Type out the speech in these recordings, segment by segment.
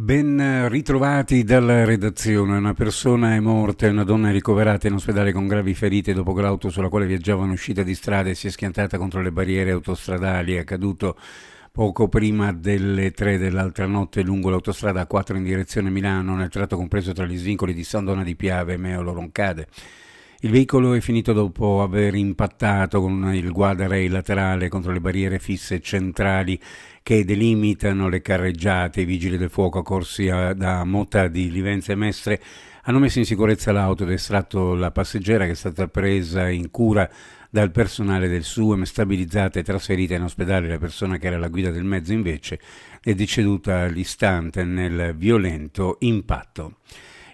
Ben ritrovati dalla redazione. Una persona è morta e una donna è ricoverata in ospedale con gravi ferite dopo che l'auto sulla quale viaggiavano uscita di strada e si è schiantata contro le barriere autostradali. È accaduto poco prima delle 3 dell'altra notte lungo l'autostrada A4 in direzione Milano, nel tratto compreso tra gli svincoli di San Dona di Piave e Meolo Roncade. Il veicolo è finito dopo aver impattato con il guardrail laterale contro le barriere fisse centrali che delimitano le carreggiate. I vigili del fuoco accorsi da Motta di Livenza e Mestre hanno messo in sicurezza l'auto ed estratto la passeggera, che è stata presa in cura dal personale del SUEM, stabilizzata e trasferita in ospedale. La persona che era alla guida del mezzo invece è deceduta all'istante nel violento impatto.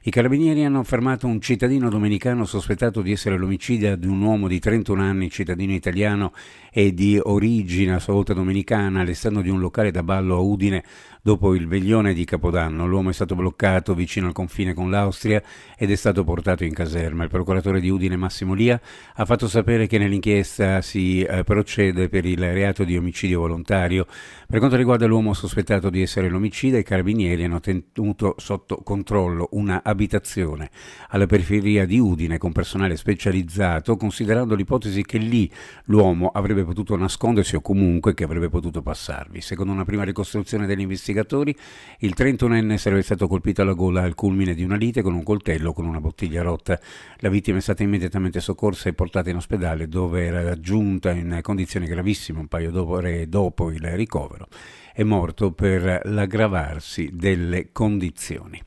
I carabinieri hanno fermato un cittadino domenicano sospettato di essere l'omicida di un uomo di 31 anni, cittadino italiano e di origine a sua volta domenicana, all'esterno di un locale da ballo a Udine dopo il veglione di Capodanno. L'uomo è stato bloccato vicino al confine con l'Austria ed è stato portato in caserma. Il procuratore di Udine Massimo Lia ha fatto sapere che nell'inchiesta si procede per il reato di omicidio volontario. Per quanto riguarda l'uomo sospettato di essere l'omicida, i carabinieri hanno tenuto sotto controllo una abitazione alla periferia di Udine con personale specializzato, considerando l'ipotesi che lì l'uomo avrebbe potuto nascondersi o comunque che avrebbe potuto passarvi. Secondo una prima ricostruzione degli investigatori, il 31enne sarebbe stato colpito alla gola al culmine di una lite con un coltello con una bottiglia rotta. La vittima è stata immediatamente soccorsa e portata in ospedale, dove era giunta in condizioni gravissime un paio d'ore dopo il ricovero. È morto per l'aggravarsi delle condizioni.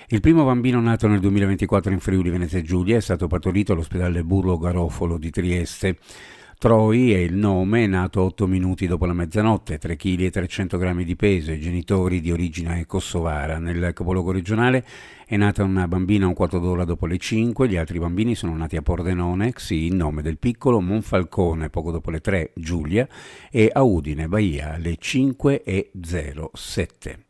Il primo bambino nato nel 2024 in Friuli Venezia Giulia è stato partorito all'ospedale Burlo Garofalo di Trieste. Troi è il nome, è nato 8 minuti dopo la mezzanotte, 3 kg e 300 grammi di peso, i genitori di origine kosovara. Nel capoluogo regionale è nata una bambina un quarto d'ora dopo le 5, gli altri bambini sono nati a Pordenone, Xi, in nome del piccolo, Monfalcone poco dopo le 3, Giulia, e a Udine, Bahia, alle 5:07.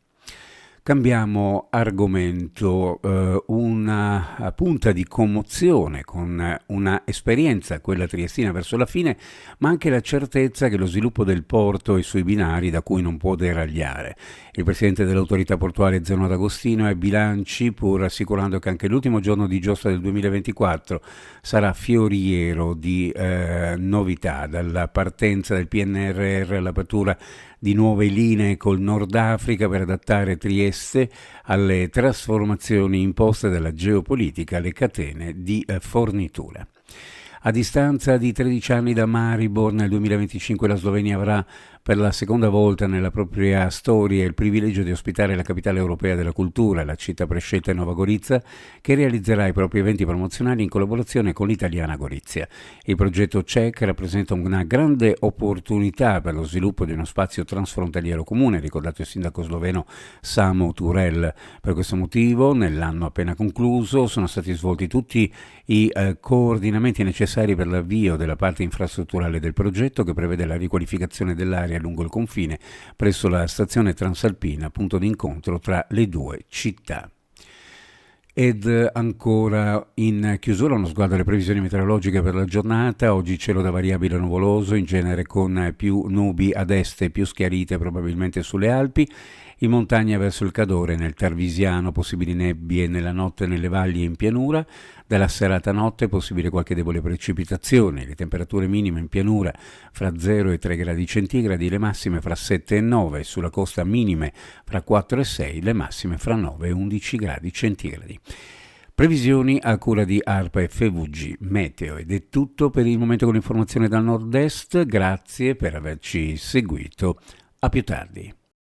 Cambiamo argomento, una punta di commozione con una esperienza, quella triestina, verso la fine, ma anche la certezza che lo sviluppo del porto e i suoi binari da cui non può deragliare. Il presidente dell'autorità portuale Zeno D'Agostino ai bilanci, pur assicurando che anche l'ultimo giorno di giostra del 2024 sarà fioriero di novità, dalla partenza del PNRR all'apertura di nuove linee col Nord Africa per adattare Trieste alle trasformazioni imposte dalla geopolitica alle catene di fornitura. A distanza di 13 anni da Maribor, nel 2025 la Slovenia avrà per la seconda volta nella propria storia il privilegio di ospitare la capitale europea della cultura, la città prescelta Nova Gorica, che realizzerà i propri eventi promozionali in collaborazione con l'italiana Gorizia. Il progetto CEC rappresenta una grande opportunità per lo sviluppo di uno spazio transfrontaliero comune, ricordato il sindaco sloveno Samo Turel. Per questo motivo, nell'anno appena concluso, sono stati svolti tutti i coordinamenti necessari per l'avvio della parte infrastrutturale del progetto, che prevede la riqualificazione dell'area lungo il confine presso la stazione transalpina, punto d'incontro tra le due città. Ed ancora in chiusura uno sguardo alle previsioni meteorologiche per la giornata. Oggi cielo da variabile nuvoloso, in genere con più nubi ad est e più schiarite probabilmente sulle Alpi. In montagna verso il Cadore, nel Tarvisiano, possibili nebbie nella notte nelle valli e in pianura. Dalla serata notte possibile qualche debole precipitazione. Le temperature minime in pianura fra 0 e 3 gradi centigradi, le massime fra 7 e 9, sulla costa minime fra 4 e 6, le massime fra 9 e 11 gradi centigradi. Previsioni a cura di ARPA e FVG Meteo. Ed è tutto per il momento con l'informazione dal nord-est. Grazie per averci seguito. A più tardi.